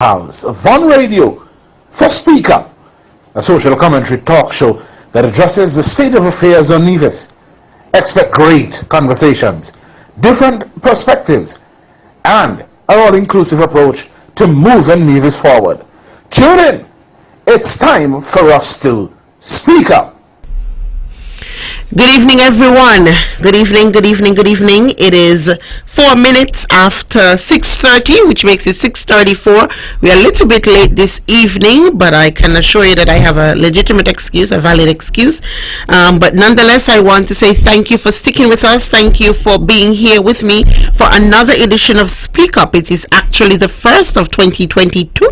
House Von Radio for Speak Up, a social commentary talk show that addresses the state of affairs on Nevis. Expect great conversations, different perspectives, and an all-inclusive approach to moving Nevis forward. Tune in. It's time for us to speak up. Good evening, everyone. Good evening. It is 4 minutes after 6:30, which makes it 6:34. We are a little bit late this evening, but I can assure you that I have a legitimate excuse, a valid excuse. But nonetheless, I want to say thank you for sticking with us. Thank you for being here with me for another edition of Speak Up. It is actually the first of 2022.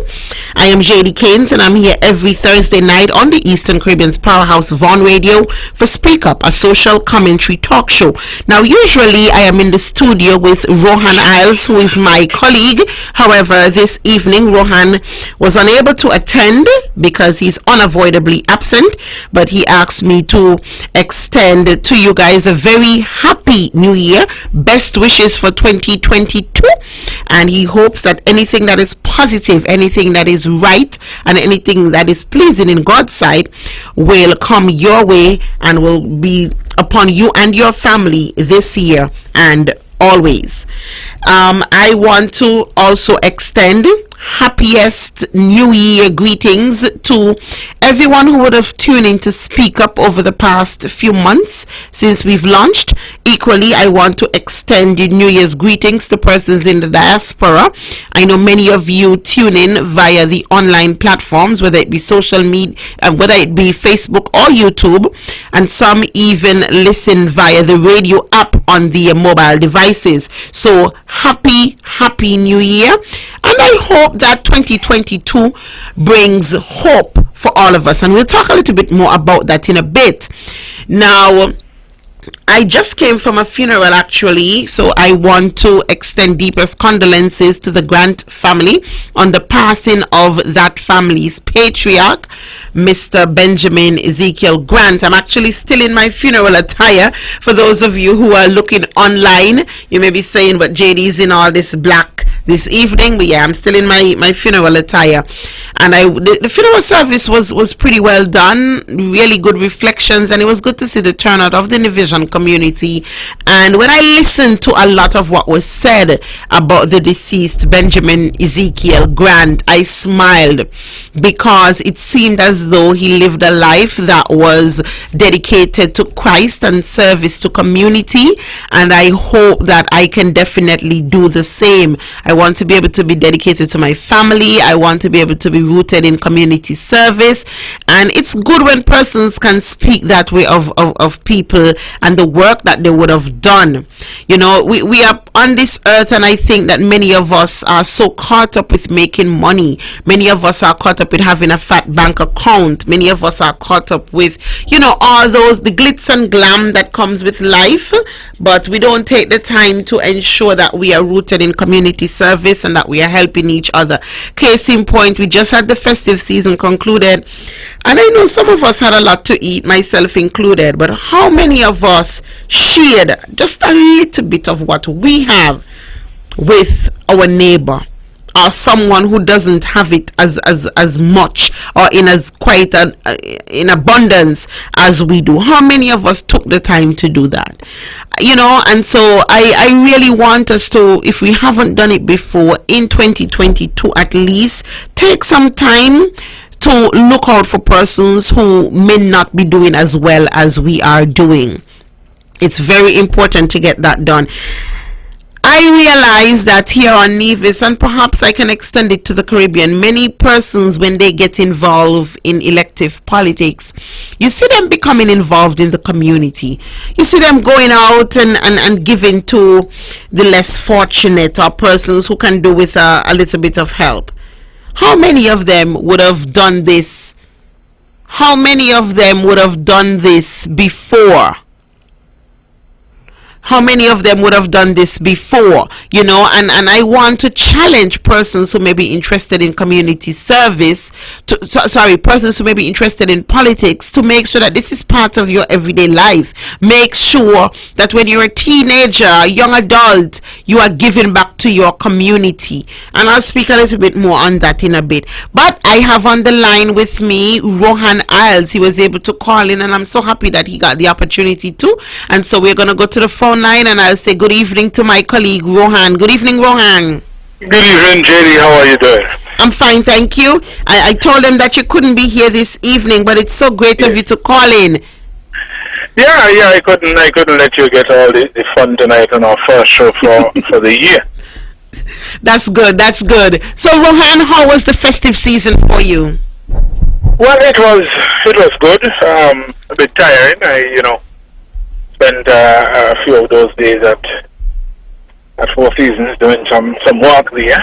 I am Jaedee Caines, and I'm here every Thursday night on the Eastern Caribbean's powerhouse Von Radio for Speak Up, a social commentary talk show. Now, usually I am in the studio with Rohan Isles, who is my colleague. However, this evening Rohan was unable to attend because he's unavoidably absent, but he asked me to extend to you guys a very happy new year, best wishes for 2022, and he hopes that anything that is positive, anything that is right, and anything that is pleasing in God's sight will come your way and will be upon you and your family this year and always. I want to also extend happiest new year greetings to everyone who would have tuned in to Speak Up over the past few months since we've launched. Equally, I want to extend new year's greetings to persons in the diaspora. I know many of you tune in via the online platforms, whether it be social media, whether it be Facebook or YouTube, and some even listen via the radio app on their mobile devices. So happy new year, and I hope that 2022 brings hope for all of us, and we'll talk a little bit more about that in a bit. Now, I just came from a funeral actually, so I want to extend deepest condolences to the Grant family on the passing of that family's patriarch, Mr. Benjamin Ezekiel Grant. I'm actually still in my funeral attire. For those of you who are looking online, you may be saying, but JD's in all this black this evening. But yeah, I'm still in my funeral attire. And the funeral service was pretty well done, really good reflections, and it was good to see the turnout of the Division community. And when I listened to a lot of what was said about the deceased Benjamin Ezekiel Grant, I smiled because it seemed as though he lived a life that was dedicated to Christ and service to community, and I hope that I can definitely do the same. I want to be able to be dedicated to my family. I want to be able to be rooted in community service, and it's good when persons can speak that way of people and the work that they would have done. You know, we are on this earth, and I think that many of us are so caught up with making money. Many of us are caught up with having a fat bank account. Many of us are caught up with, you know, all those, the glitz and glam that comes with life, but we don't take the time to ensure that we are rooted in community service and that we are helping each other. Case in point, we just had the festive season concluded, and I know some of us had a lot to eat, myself included, but how many of us shared just a little bit of what we have with our neighbor, or someone who doesn't have it as much or in as quite in abundance as we do? How many of us took the time to do that? You know, and so I really want us to, if we haven't done it before, in 2022 at least, take some time to look out for persons who may not be doing as well as we are doing. It's very important to get that done. I realize that here on Nevis, and perhaps I can extend it to the Caribbean, many persons, when they get involved in elective politics, you see them becoming involved in the community. You see them going out and giving to the less fortunate, or persons who can do with a little bit of help. How many of them would have done this? How many of them would have done this before? how many of them would have done this before, and I want to challenge persons who may be interested in community service, persons who may be interested in politics, to make sure that this is part of your everyday life. Make sure that when you're a teenager, a young adult, you are giving back to your community. And I'll speak a little bit more on that in a bit. But I have on the line with me Rohan Isles. He was able to call in, and I'm so happy that he got the opportunity to. And so we're going to go to the phone line, and I'll say good evening to my colleague Rohan. Good evening, Rohan. Good evening, Jaedee. How are you doing? I'm fine, thank you. I told them that you couldn't be here this evening, but it's so great of you to call in. Yeah, I couldn't let you get all the fun tonight on our first show for the year. That's good. So, Rohan, how was the festive season for you? Well, it was good. A bit tiring. I spent a few of those days at Four Seasons doing some work there.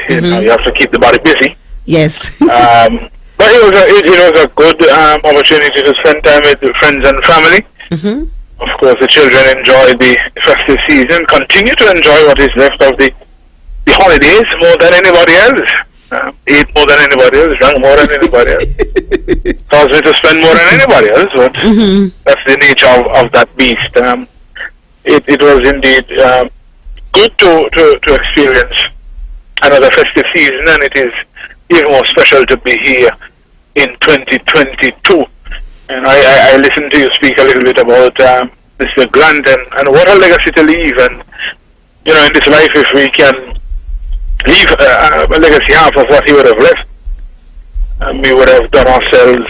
You have to keep the body busy. Yes. But it was a good opportunity to spend time with friends and family. Of course, the children enjoy the festive season, continue to enjoy what is left of the holidays more than anybody else. Eat more than anybody else, drink more than anybody else. Cause me to spend more than anybody else, but that's the nature of that beast. It was indeed good to experience another festive season, and it is even more special to be here in 2022. And I listened to you speak a little bit about Mr. Grant and what a legacy to leave. And in this life, if we can leave a legacy half of what he would have left, we would have done ourselves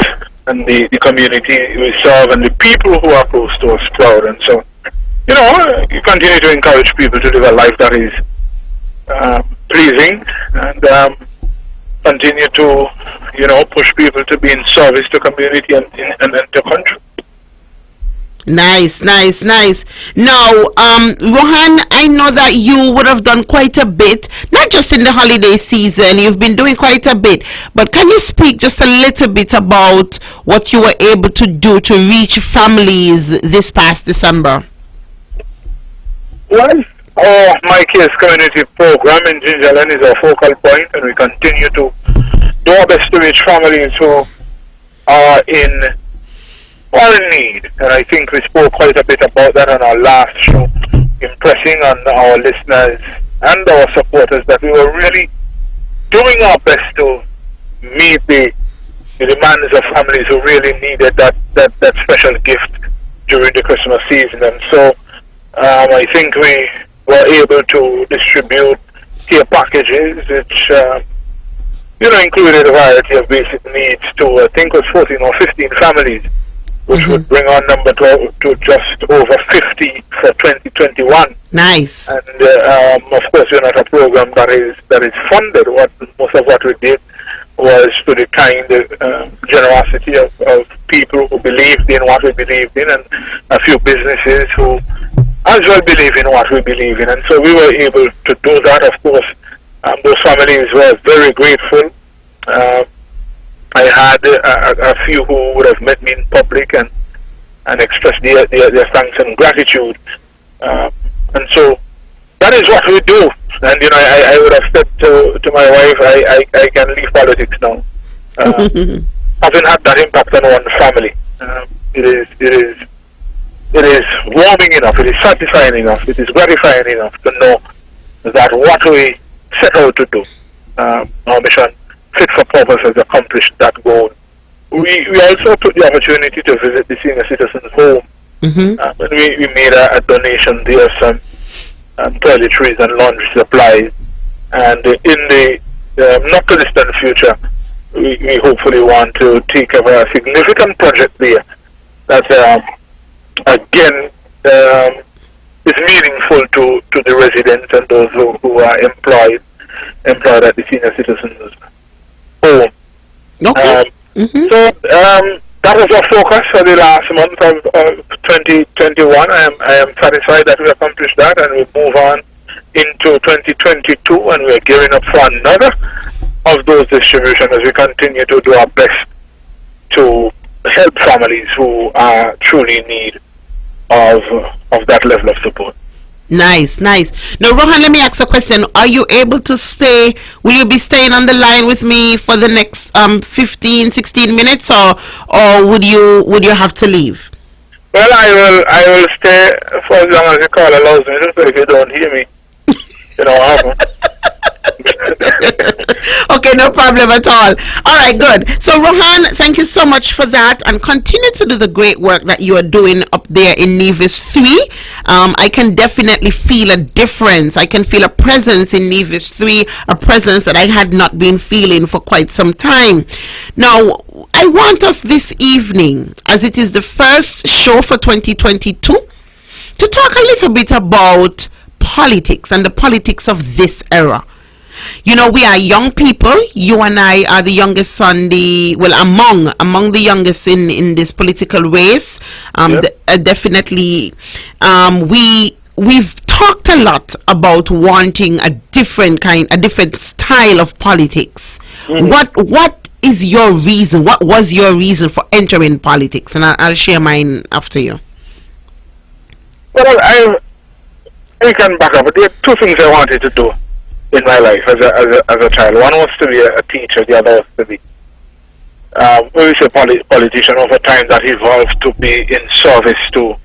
and the community we serve and the people who are close to us proud. And so, you continue to encourage people to live a life that is pleasing, and continue to push people to be in service to community and to country. Nice. Now, Rohan, I know that you would have done quite a bit, not just in the holiday season. You've been doing quite a bit, but can you speak just a little bit about what you were able to do to reach families this past December? Well, our My Case community program in Gingerland is our focal point, and we continue to do our best to reach families who are in need. And I think we spoke quite a bit about that on our last show, impressing on our listeners and our supporters that we were really doing our best to meet the demands of families who really needed that special gift during the Christmas season. And so I think we were able to distribute care packages which included a variety of basic needs to, I think it was 14 or 15 families, which would bring our number to just over 50 for 2021. Nice. And of course, we're not a program that is funded. Most of what we did was to the kind generosity of people who believed in what we believed in, and a few businesses who as well believe in what we believe in. And so we were able to do that. Of course, those families were very grateful. I had a few who would have met me in public and expressed their thanks and gratitude. And so that is what we do. And I would have said to my wife, I can leave politics now. Having had that impact on one family, it is warming enough, it is satisfying enough, it is gratifying enough to know that what we set out to do, our mission, fit for purpose, has accomplished that goal. We also took the opportunity to visit the senior citizens' home, and we made a donation there of some toiletries and laundry supplies. And in the not too distant future, we hopefully want to take up a significant project there that again is meaningful to the residents and those who are employed at the senior citizens home. Okay. So that was our focus for the last month of 2021. I am satisfied that we accomplished that, and we move on into 2022, and we are gearing up for another of those distributions as we continue to do our best to help families who are truly in need of that level of support. Nice, nice. Now, Rohan, let me ask a question. Are you able to stay? Will you be staying on the line with me for the next 15, 16 minutes, or would you have to leave? Well, I will stay for as long as the call allows me. Just if you don't hear me, you know what happened. Okay, no problem at all. All right, good. So, Rohan, thank you so much for that, and continue to do the great work that you are doing up there in Nevis 3. I can definitely feel a difference. I can feel a presence in Nevis 3, a presence that I had not been feeling for quite some time. Now, I want us this evening, as it is the first show for 2022, to talk a little bit about politics and the politics of this era. You know, we are young people. You and I are the youngest among the youngest in this political race. Definitely, we've talked a lot about wanting a different style of politics. What is your reason? What was your reason for entering politics? And I'll share mine after you. Well, I can back up. There are two things I wanted to do in my life as a child. One was to be a teacher, the other was to be a politician. Over time that evolved to be in service to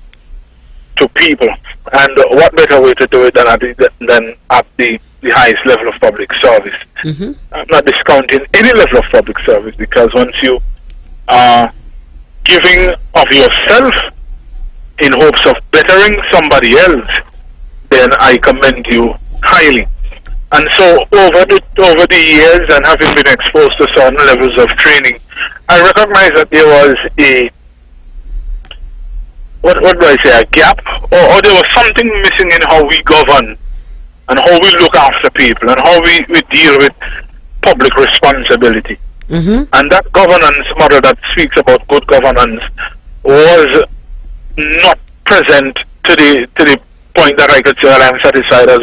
people. And what better way to do it than at the highest level of public service. Mm-hmm. I'm not discounting any level of public service, because once you are giving of yourself in hopes of bettering somebody else, then I commend you highly. And so over the years, and having been exposed to certain levels of training, I recognize that there was a gap, or there was something missing in how we govern and how we look after people and how we deal with public responsibility. Mm-hmm. And that governance model that speaks about good governance was not present to the point that I could say that I'm satisfied as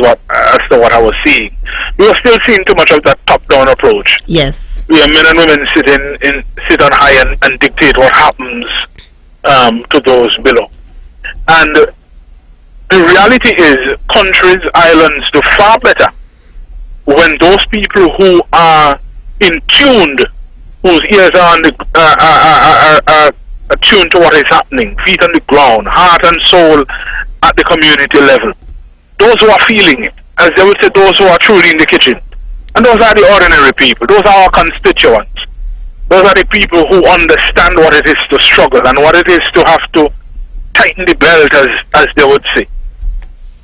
to what I was seeing. We were still seeing too much of that top-down approach. Yes. Where men and women sit on high and dictate what happens to those below. And the reality is, countries, islands do far better when those people who are in tuned, whose ears are attuned to what is happening, feet on the ground, heart and soul at the community level. Those who are feeling it, as they would say, those who are truly in the kitchen. And those are the ordinary people. Those are our constituents. Those are the people who understand what it is to struggle and what it is to have to tighten the belt, as they would say.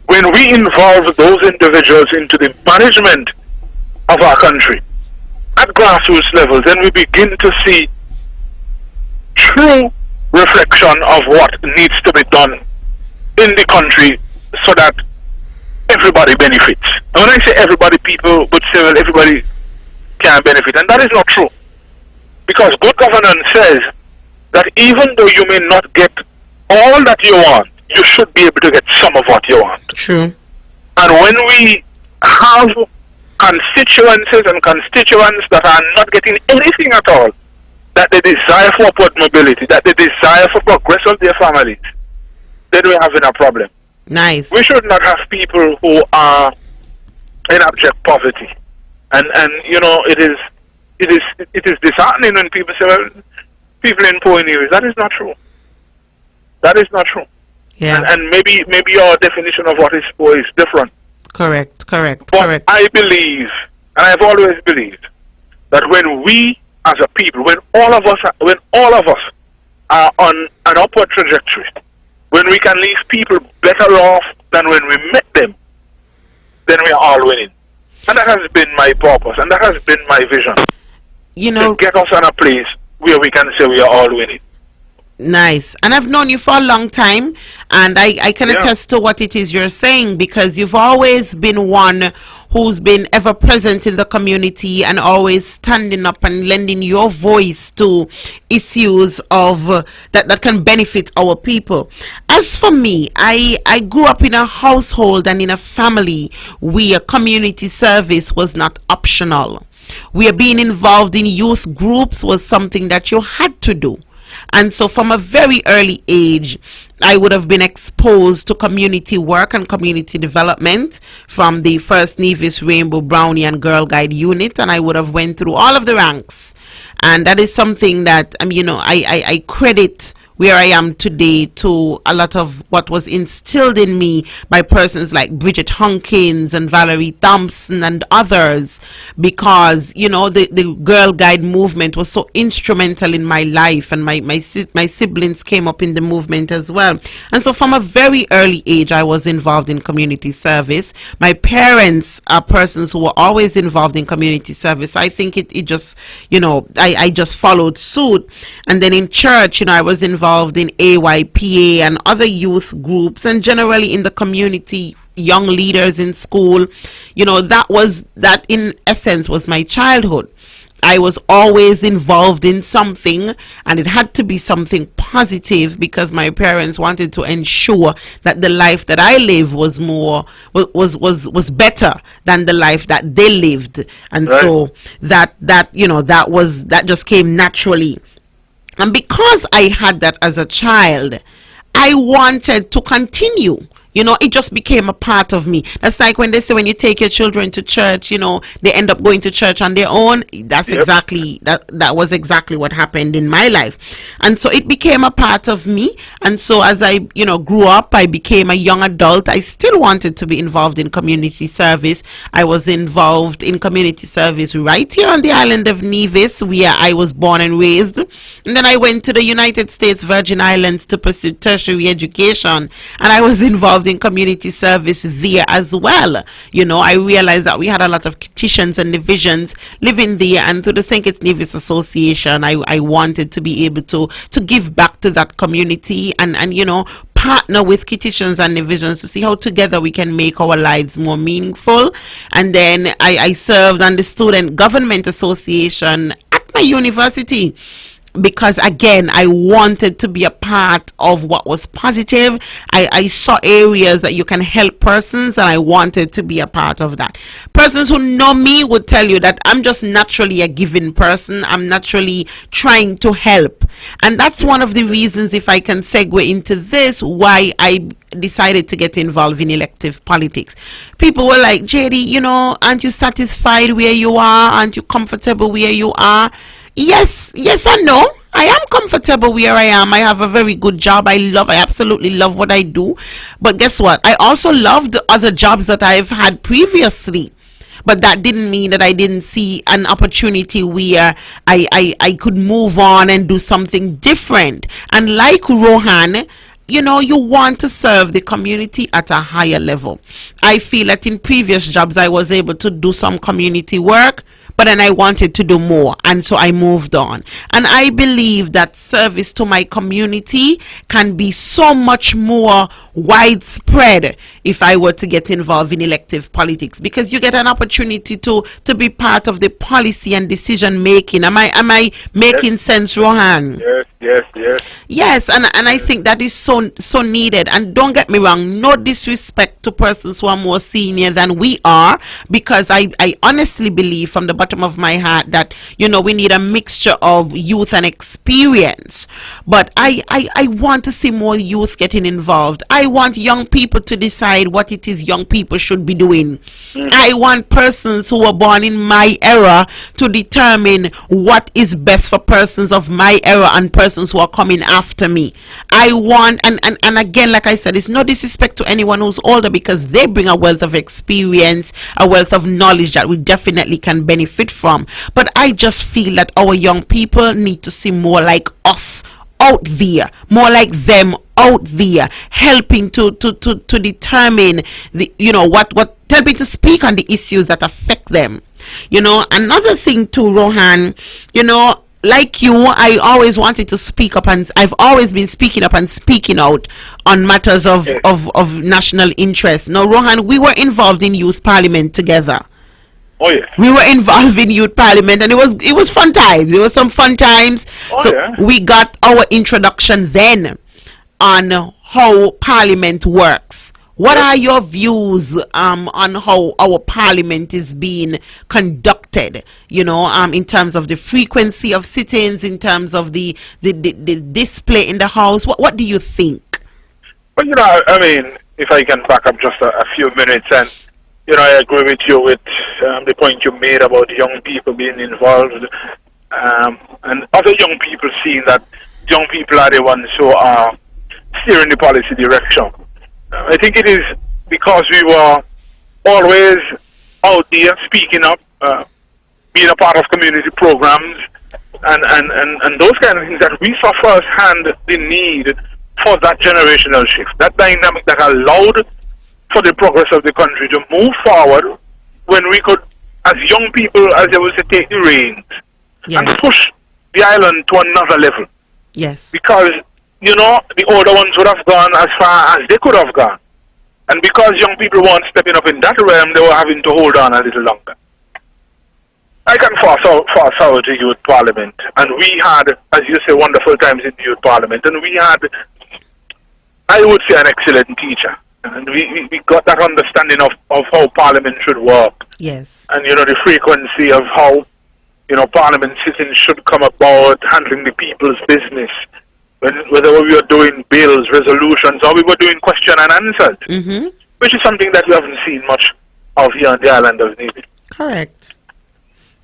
When we involve those individuals into the management of our country at grassroots levels, then we begin to see true reflection of what needs to be done in the country so that everybody benefits. And when I say everybody, people would say, well, everybody can benefit. And that is not true. Because good governance says that even though you may not get all that you want, you should be able to get some of what you want. True. And when we have constituencies and constituents that are not getting anything at all, that they desire for upward mobility, that they desire for progress of their families, then we're having a problem. Nice. We should not have people who are in abject poverty. And you know, it is disheartening when people say, well, people in poor areas. That is not true. That is not true. Yeah. And maybe our definition of what is poor is different. Correct. But I believe, and I've always believed, that when we as a people, when all of us are on an upward trajectory, when we can leave people better off than when we met them, then we are all winning. And that has been my purpose, and that has been my vision. You know, to get us on a place where we can say we are all winning. Nice. And I've known you for a long time, and I can attest to what it is you're saying, because you've always been one who's been ever present in the community and always standing up and lending your voice to issues of that can benefit our people. As for me, I grew up in a household and in a family where community service was not optional, where being involved in youth groups was something that you had to do. And so from a very early age, I would have been exposed to community work and community development from the First Nevis Rainbow Brownie and Girl Guide unit, and I would have went through all of the ranks. And that is something that I credit where I am today to a lot of what was instilled in me by persons like Bridget Hunkins and Valerie Thompson and others, because the Girl Guide movement was so instrumental in my life, and my siblings came up in the movement as well. And so from a very early age I was involved in community service. My parents are persons who were always involved in community service. I think it just I just followed suit. And then in church, I was involved in AYPA and other youth groups, and generally in the community, young leaders in school. That in essence was my childhood. I was always involved in something, and it had to be something positive, because my parents wanted to ensure that the life that I lived was better than the life that they lived. And right. So that just came naturally. And because I had that as a child, I wanted to continue. It just became a part of me. That's like when they say when you take your children to church, they end up going to church on their own. That's yep. Exactly that was exactly what happened in my life. And so it became a part of me. And so as I grew up, I became a young adult, I still wanted to be involved in community service. I was involved in community service right here on the island of Nevis, where I was born and raised. And then I went to the United States Virgin Islands to pursue tertiary education, and I was involved in community service there as well. I realized that we had a lot of petitions and divisions living there, and through the St. Kitts Nevis Association, I wanted to be able to give back to that community and partner with petitions and divisions to see how together we can make our lives more meaningful. And then I served on the Student Government Association at my university, because again I wanted to be a part of what was positive. I saw areas that you can help persons, and I wanted to be a part of that. Persons who know me would tell you that I'm just naturally a giving person. I'm naturally trying to help, and that's one of the reasons, if I can segue into this, why I decided to get involved in elective politics. People were like, Jaedee, aren't you satisfied where you are? Aren't you comfortable where you are? Yes and no. I am comfortable where I am. I have a very good job. I absolutely love what I do. But guess what? I also love the other jobs that I've had previously. But that didn't mean that I didn't see an opportunity where I could move on and do something different. And like Rohan, you want to serve the community at a higher level. I feel that in previous jobs I was able to do some community work, but then I wanted to do more, and so I moved on. And I believe that service to my community can be so much more widespread if I were to get involved in elective politics, because you get an opportunity to be part of the policy and decision making. Am I making sense, Rohan? Yes, and I think that is so needed. And don't get me wrong, no disrespect to persons who are more senior than we are, because I honestly believe from the bottom of my heart that we need a mixture of youth and experience. But I want to see more youth getting involved. I want young people to decide what it is young people should be doing. I want persons who were born in my era to determine what is best for persons of my era and persons who are coming after me. I want, and again, like I said, it's no disrespect to anyone who's older, because they bring a wealth of experience, a wealth of knowledge that we definitely can benefit from. But I just feel that our young people need to see more like us out there, more like them out there, helping to determine the helping to speak on the issues that affect them. Another thing too, Rohan, like you, I always wanted to speak up, and I've always been speaking up and speaking out on matters of national interest. Now, Rohan, we were involved in youth parliament together. Oh yeah. We were involved in youth parliament, and it was fun times. It was some fun times. We got our introduction then on how parliament works, What are your views on how our parliament is being conducted? In terms of the frequency of sit-ins, in terms of the display in the house. What do you think? Well, I mean, if I can back up just a few minutes, and I agree with you with the point you made about young people being involved, and other young people seeing that young people are the ones who are steering the policy direction. I think it is because we were always out there speaking up, being a part of community programs, and those kind of things that we saw firsthand the need for that generational shift, that dynamic that allowed for the progress of the country to move forward when we could, as young people, as they would say, take the reins and push the island to another level. Yes. Because the older ones would have gone as far as they could have gone. And because young people weren't stepping up in that realm, they were having to hold on a little longer. I can fast forward to youth parliament. And we had, as you say, wonderful times in the youth parliament. And we had, I would say, an excellent teacher. And we got that understanding of how parliament should work. Yes. And, the frequency of how, parliament sittings should come about, handling the people's business. Whether we were doing bills, resolutions, or we were doing question and answers, which is something that we haven't seen much of here on the island of Navy. Correct.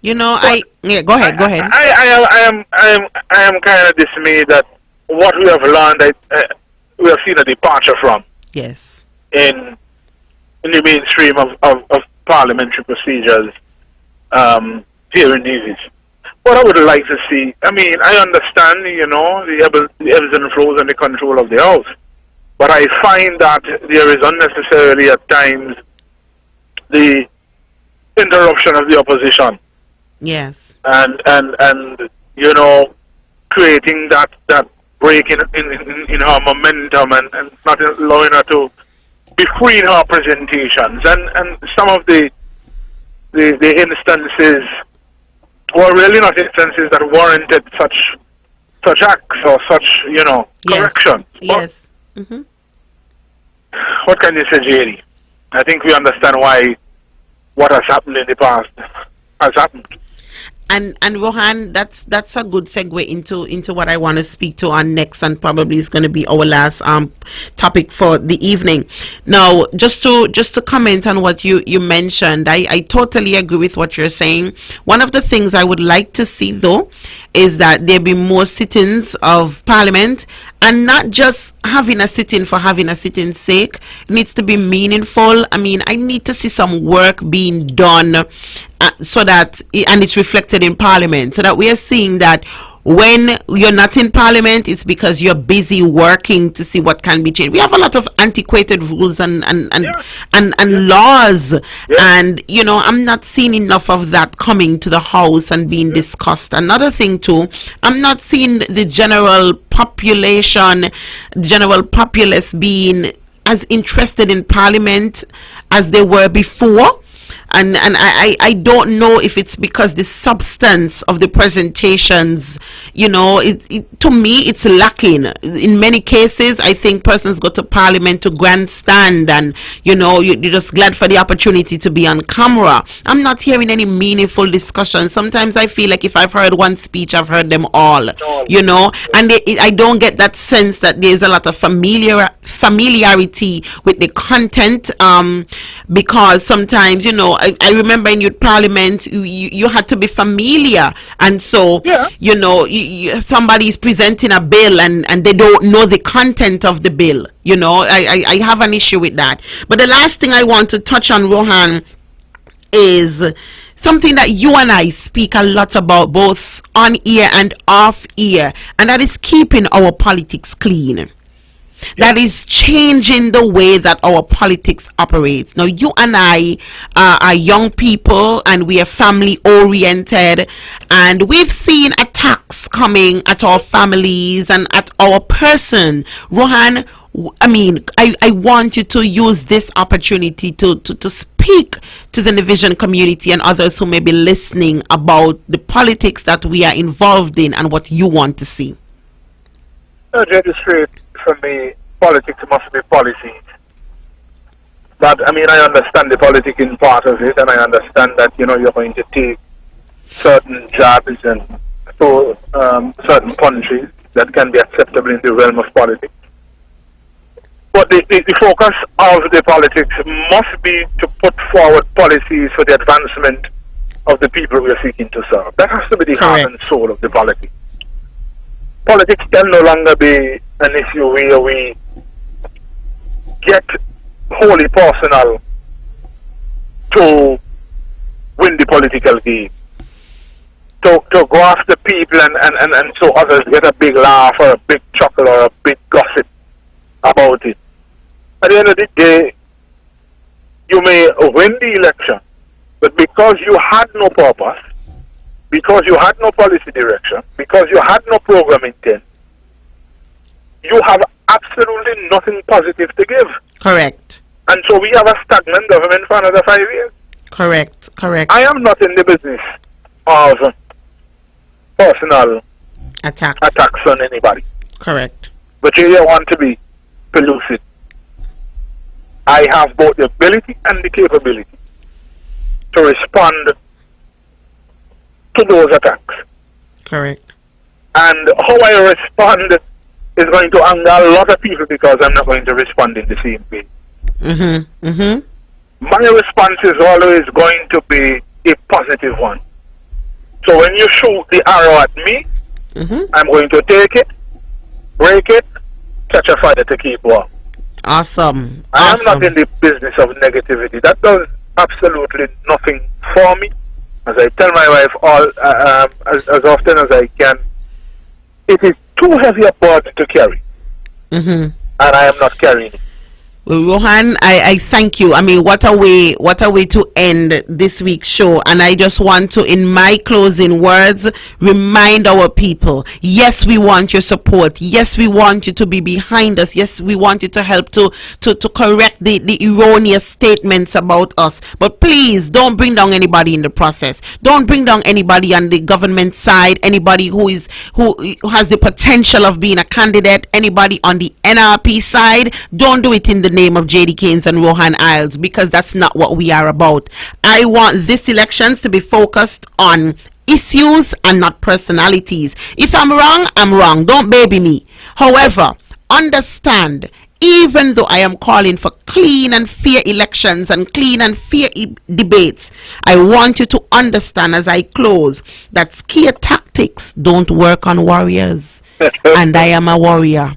Go ahead. I am kind of dismayed that what we have learned, we have seen a departure from. Yes. In the mainstream of parliamentary procedures here in Nevis. What I would like to see, I mean, I understand, the ebbs and flows and the control of the house. But I find that there is unnecessarily at times the interruption of the opposition. Yes. And creating that break in her momentum and not allowing her to be free in her presentations. And some of the instances were really not instances that warranted such acts or such, correction. Yes. What can you say, Jaedee? I think we understand why what has happened in the past has happened. And Rohan, that's a good segue into what I want to speak to on next, and probably is going to be our last topic for the evening. Now, just to comment on what you mentioned, I totally agree with what you're saying. One of the things I would like to see, though, is that there be more sit-ins of Parliament, and not just having a sit-in for having a sit-in's sake. It needs to be meaningful. I mean, I need to see some work being done so that, and it's reflected in Parliament, so that we are seeing that when you're not in Parliament, it's because you're busy working to see what can be changed. We have a lot of antiquated rules and laws, and I'm not seeing enough of that coming to the House and being discussed. Another thing too, I'm not seeing the general populace being as interested in Parliament as they were before. And I don't know if it's because the substance of the presentations, to me, it's lacking. In many cases, I think persons go to Parliament to grandstand, and, you're just glad for the opportunity to be on camera. I'm not hearing any meaningful discussion. Sometimes I feel like if I've heard one speech, I've heard them all, and I don't get that sense that there's a lot of familiarity with the content, because sometimes, I remember in youth parliament, you had to be familiar, and so somebody is presenting a bill and they don't know the content of the bill. I have an issue with that. But the last thing I want to touch on, Rohan, is something that you and I speak a lot about, both on ear and off ear, and that is keeping our politics clean. That is changing the way that our politics operates. Now, you and I are young people, and we are family oriented, and we've seen attacks coming at our families and at our person. Rohan, I mean, I want you to use this opportunity to speak to the Nevision community and others who may be listening about the politics that we are involved in and what you want to see. No, Jaedee, straight for me, politics must be policy. But I mean, I understand the politicking part of it, and I understand that you're going to take certain jabs and throw certain punches that can be acceptable in the realm of politics. But the focus of the politics must be to put forward policies for the advancement of the people we are seeking to serve. That has to be the heart and soul of the politics. Politics can no longer be an issue where we get wholly personal to win the political game. To go after people and so others get a big laugh or a big chuckle or a big gossip about it. At the end of the day, you may win the election, but because you had no purpose, because you had no policy direction, because you had no program intent, you have absolutely nothing positive to give. Correct. And so we have a stagnant government for another 5 years. Correct. I am not in the business of personal attacks on anybody. Correct. But you want to be pellucid. I have both the ability and the capability to respond to those attacks. Correct. And how I respond is going to anger a lot of people because I'm not going to respond in the same way. My response is always going to be a positive one. So when you shoot the arrow at me, I'm going to take it, break it, catch a fire to keep warm. Awesome. I am not in the business of negativity. That does absolutely nothing for me. As I tell my wife as often as I can, it is too heavy a burden to carry. And I am not carrying it. Well, Rohan, I thank you. I mean, what a way to end this week's show. And I just want to, in my closing words, remind our people, yes, we want your support. Yes, we want you to be behind us. Yes, we want you to help to correct the erroneous statements about us. But please don't bring down anybody in the process. Don't bring down anybody on the government side, anybody who has the potential of being a candidate, anybody on the NRP side. Don't do it in the name of Jaedee Caines and Rohan Isles, because that's not what we are about. I want this elections to be focused on issues and not personalities. If I'm wrong, I'm wrong. Don't baby me. However, understand, even though I am calling for clean and fair elections and clean and fair debates, I want you to understand as I close that scare tactics don't work on warriors. And I am a warrior.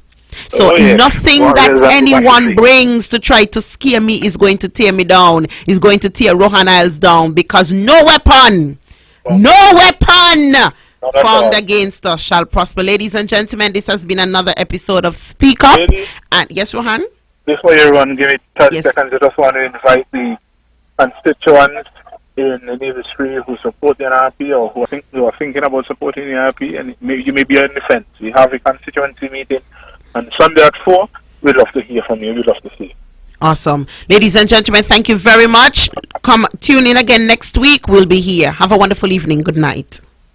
So nothing that anyone brings to try to scare me is going to tear me down, is going to tear Rohan Isles down, because no weapon formed against us shall prosper. Ladies and gentlemen, this has been another episode of Speak Up. And yes, Rohan? Before you run, give me 30 seconds. I just want to invite the constituents in the industry who support the NRP or who are thinking about supporting the NRP, and you may be on the fence. We have a constituency meeting on Sunday at 4. We'd love to hear from you. We'd love to see you. Awesome. Ladies and gentlemen, thank you very much. Come tune in again next week. We'll be here. Have a wonderful evening. Good night.